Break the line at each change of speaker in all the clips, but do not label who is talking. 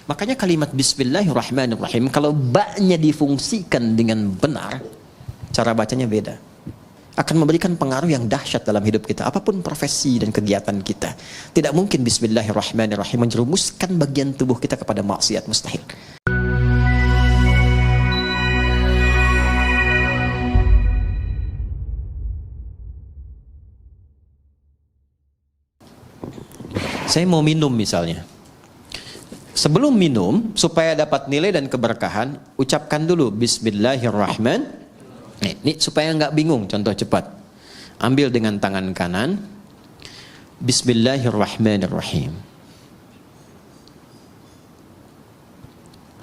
Makanya kalimat Bismillahirrahmanirrahim, kalau ba-nya difungsikan dengan benar, cara bacanya beda. Akan memberikan pengaruh yang dahsyat dalam hidup kita. Apapun profesi dan kegiatan kita. Tidak mungkin Bismillahirrahmanirrahim menjerumuskan bagian tubuh kita kepada maksiat, mustahil. Saya mau minum misalnya. Sebelum minum, supaya dapat nilai dan keberkahan, ucapkan dulu Bismillahirrahmanirrahim. Ini supaya nggak bingung, contoh cepat. Ambil dengan tangan kanan. Bismillahirrahmanirrahim.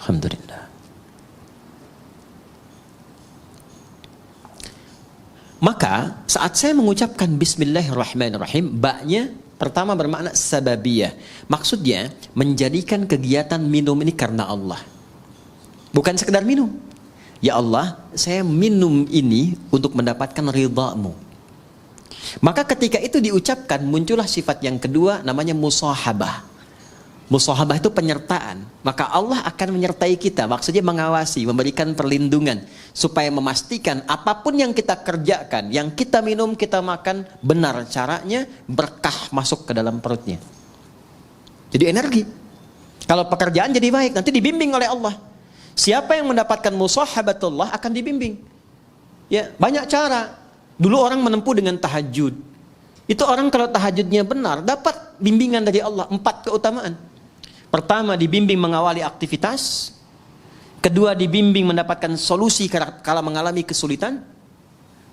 Alhamdulillah. Maka saat saya mengucapkan Bismillahirrahmanirrahim, ba-nya pertama bermakna sababiyah. Maksudnya menjadikan kegiatan minum ini karena Allah. Bukan sekedar minum. Ya Allah, saya minum ini untuk mendapatkan ridha-Mu. Maka ketika itu diucapkan, muncullah sifat yang kedua, namanya musahabah. Musahabah itu penyertaan. Maka Allah akan menyertai kita. Maksudnya mengawasi, memberikan perlindungan. Supaya memastikan apapun yang kita kerjakan, yang kita minum, kita makan, benar caranya, berkah masuk ke dalam perutnya. Jadi energi. Kalau pekerjaan jadi baik, nanti dibimbing oleh Allah. Siapa yang mendapatkan musahabatullah akan dibimbing. Ya, banyak cara. Dulu orang menempuh dengan tahajud. Itu orang kalau tahajudnya benar, dapat bimbingan dari Allah. 4 keutamaan. Pertama, dibimbing mengawali aktivitas. Kedua, dibimbing mendapatkan solusi kala mengalami kesulitan.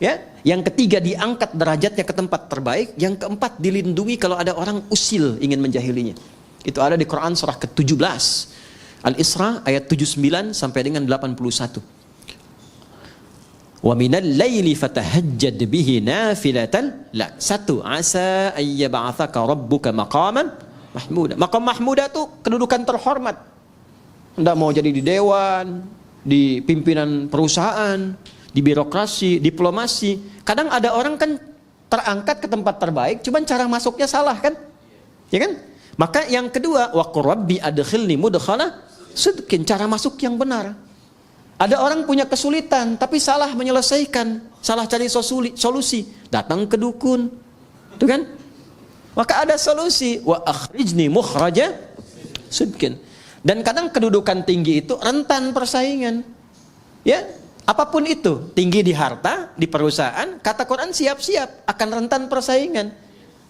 Ya, yang ketiga, diangkat derajatnya ke tempat terbaik. Yang keempat, dilindungi kalau ada orang usil ingin menjahilinya. Itu ada di Quran surah ke-17. Al-Isra ayat 79 sampai dengan 81. Wa minal laili fatahajjad bihi nafilatan lak. 1. Asa ayyab'atsaka rabbuka maqaman mahmuda. Maqam mahmuda itu kedudukan terhormat. Anda mau jadi di dewan, di pimpinan perusahaan, di birokrasi, diplomasi. Kadang ada orang kan terangkat ke tempat terbaik, cuman cara masuknya salah kan? Ya kan? Maka yang kedua, wa qur rabbi adkhilni mudkhala sidqin, cara masuk yang benar. Ada orang punya kesulitan tapi salah menyelesaikan, salah cari solusi, datang ke dukun. Itu kan? Maka ada solusi, wa akhrijni mukhraja sidqin. Dan kadang kedudukan tinggi itu rentan persaingan. Ya, apapun itu, tinggi di harta, di perusahaan, kata Quran siap-siap akan rentan persaingan.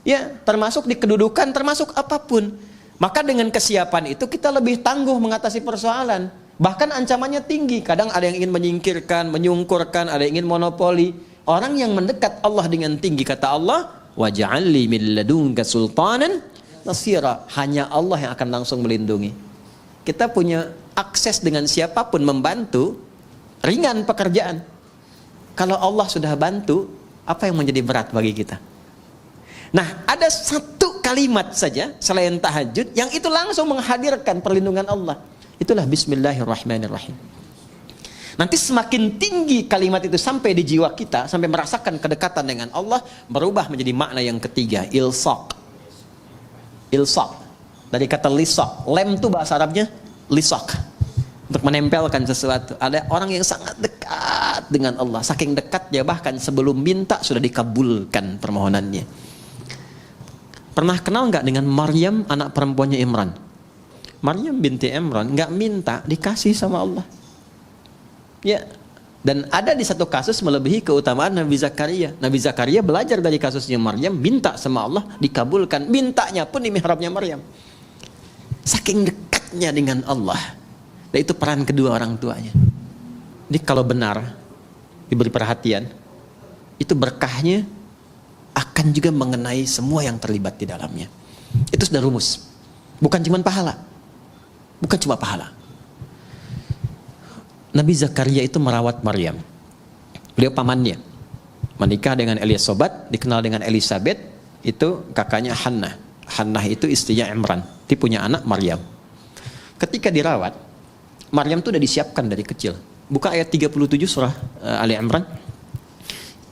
Ya, termasuk di kedudukan, termasuk apapun. Maka dengan kesiapan itu kita lebih tangguh mengatasi persoalan. Bahkan ancamannya tinggi. Kadang ada yang ingin menyingkirkan, menyungkurkan, ada yang ingin monopoli. Orang yang mendekat Allah dengan tinggi, kata Allah, waj'alli min ladunka sultanan nasira. Hanya Allah yang akan langsung melindungi. Kita punya akses dengan siapapun membantu, ringan pekerjaan. Kalau Allah sudah bantu, apa yang menjadi berat bagi kita? Nah, ada satu kalimat saja selain tahajud yang itu langsung menghadirkan perlindungan Allah. Itulah Bismillahirrahmanirrahim. Nanti semakin tinggi kalimat itu sampai di jiwa kita, sampai merasakan kedekatan dengan Allah, berubah menjadi makna yang ketiga, ilsaq. Ilsaq dari kata lisaq. Lem itu bahasa Arabnya lisaq, untuk menempelkan sesuatu. Ada orang yang sangat dekat dengan Allah, saking dekatnya bahkan sebelum minta sudah dikabulkan permohonannya. Pernah kenal nggak dengan Maryam, anak perempuannya Imran? Maryam binti Imran nggak minta, dikasih sama Allah. Ya, dan ada di satu kasus melebihi keutamaan Nabi Zakaria. Nabi Zakaria belajar dari kasusnya Maryam, minta sama Allah, dikabulkan. Mintanya pun di mihrabnya Maryam. Saking dekatnya dengan Allah. Dan itu peran kedua orang tuanya. Jadi kalau benar diberi perhatian, itu berkahnya akan juga mengenai semua yang terlibat di dalamnya. Itu sudah rumus. Bukan cuma pahala. Bukan cuma pahala. Nabi Zakaria itu merawat Maryam. Beliau pamannya. Menikah dengan Elizabeth, dikenal dengan Elizabeth, itu kakaknya Hannah. Hannah itu istrinya Imran. Dia punya anak Maryam. Ketika dirawat, Maryam itu sudah disiapkan dari kecil. Buka ayat 37 surah Ali Imran.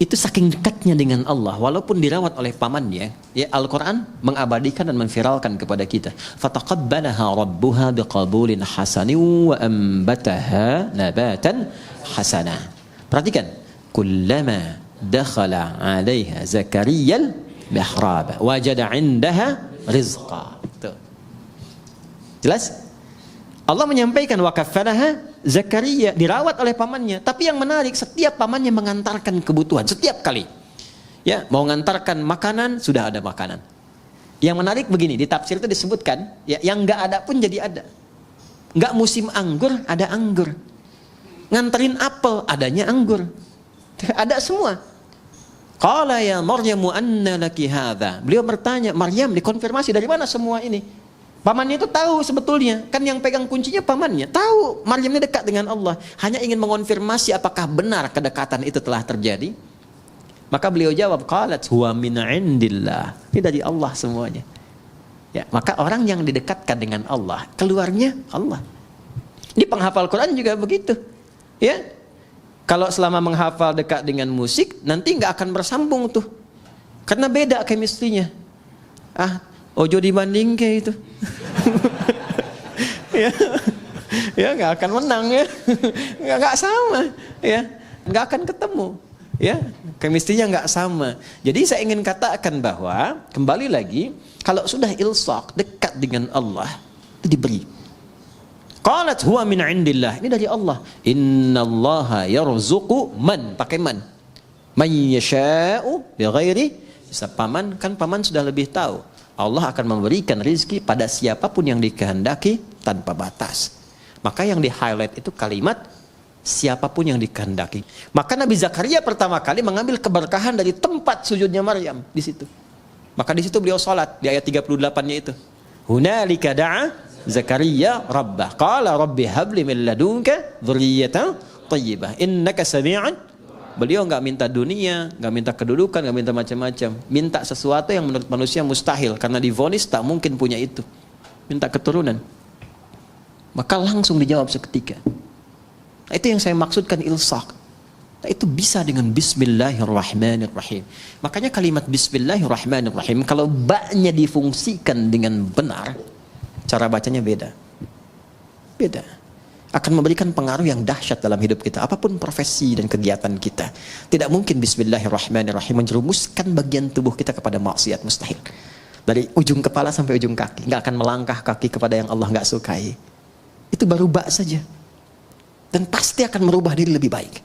itu saking dekatnya dengan Allah walaupun dirawat oleh pamannya. Ya, Al-Quran mengabadikan dan memviralkan kepada kita. Fataqabbalaha rabbuha biqabulin hasanin wa ambataha nabatan hasanah. Perhatikan, kullama dakhala 'alaiha zakariyal mihrab wajada 'indaha rizqa. Tuh. Jelas? Allah menyampaikan wa kaffalaha Zakaria, dirawat oleh pamannya. Tapi yang menarik, setiap pamannya mengantarkan kebutuhan setiap kali. Ya, mau mengantarkan makanan, sudah ada makanan. Yang menarik begini, di tafsir itu disebutkan, ya, yang enggak ada pun jadi ada. Enggak musim anggur, ada anggur. Nganterin apel, adanya anggur. Ada semua. Qala ya Maryamu anna laki hadza. Beliau bertanya, Maryam, dikonfirmasi dari mana semua ini? Pamannya itu tahu sebetulnya, kan yang pegang kuncinya pamannya. Tahu Maryam ini dekat dengan Allah, hanya ingin mengonfirmasi apakah benar kedekatan itu telah terjadi. Maka beliau jawab, qalat huwa min indillah. Ini dari Allah semuanya. Ya, maka orang yang didekatkan dengan Allah, keluarnya Allah. Di penghafal Quran juga begitu. Ya. Kalau selama menghafal dekat dengan musik, nanti nggak akan bersambung tuh. Karena beda chemistry-nya. Ojo dibanding kayak itu. Ya nggak akan menang ya. Nggak sama ya. Nggak akan ketemu ya. Chemistry-nya nggak sama. Jadi saya ingin katakan bahwa kembali lagi, kalau sudah ilsaq, dekat dengan Allah, itu diberi. Qalat huwa min indillah. Ini dari Allah. Innallaha yarzuqu man, pakai man yasha'u bighairi hisab. Paman sudah lebih tahu. Allah akan memberikan rizki pada siapapun yang dikehendaki tanpa batas. Maka yang di-highlight itu kalimat siapapun yang dikehendaki. Maka Nabi Zakaria pertama kali mengambil keberkahan dari tempat sujudnya Maryam di situ. Maka di situ beliau salat di ayat 38-nya itu. Hunalika da'a Zakaria rabbah qala rabbi habli min ladunka dzurriyyatan thayyibah innaka sami'an. Beliau nggak minta dunia, nggak minta kedudukan, nggak minta macam-macam. Minta sesuatu yang menurut manusia mustahil, karena divonis tak mungkin punya itu. Minta keturunan. Maka langsung dijawab seketika. Nah, itu yang saya maksudkan ilsaq. Nah, itu bisa dengan Bismillahirrahmanirrahim. Makanya kalimat Bismillahirrahmanirrahim, kalau ba-nya difungsikan dengan benar, cara bacanya beda. Beda. Akan memberikan pengaruh yang dahsyat dalam hidup kita, apapun profesi dan kegiatan kita. Tidak mungkin Bismillahirrahmanirrahim menjerumuskan bagian tubuh kita kepada maksiat, mustahil. Dari ujung kepala sampai ujung kaki, nggak akan melangkah kaki kepada yang Allah nggak sukai. Itu baru ba saja, dan pasti akan merubah diri lebih baik.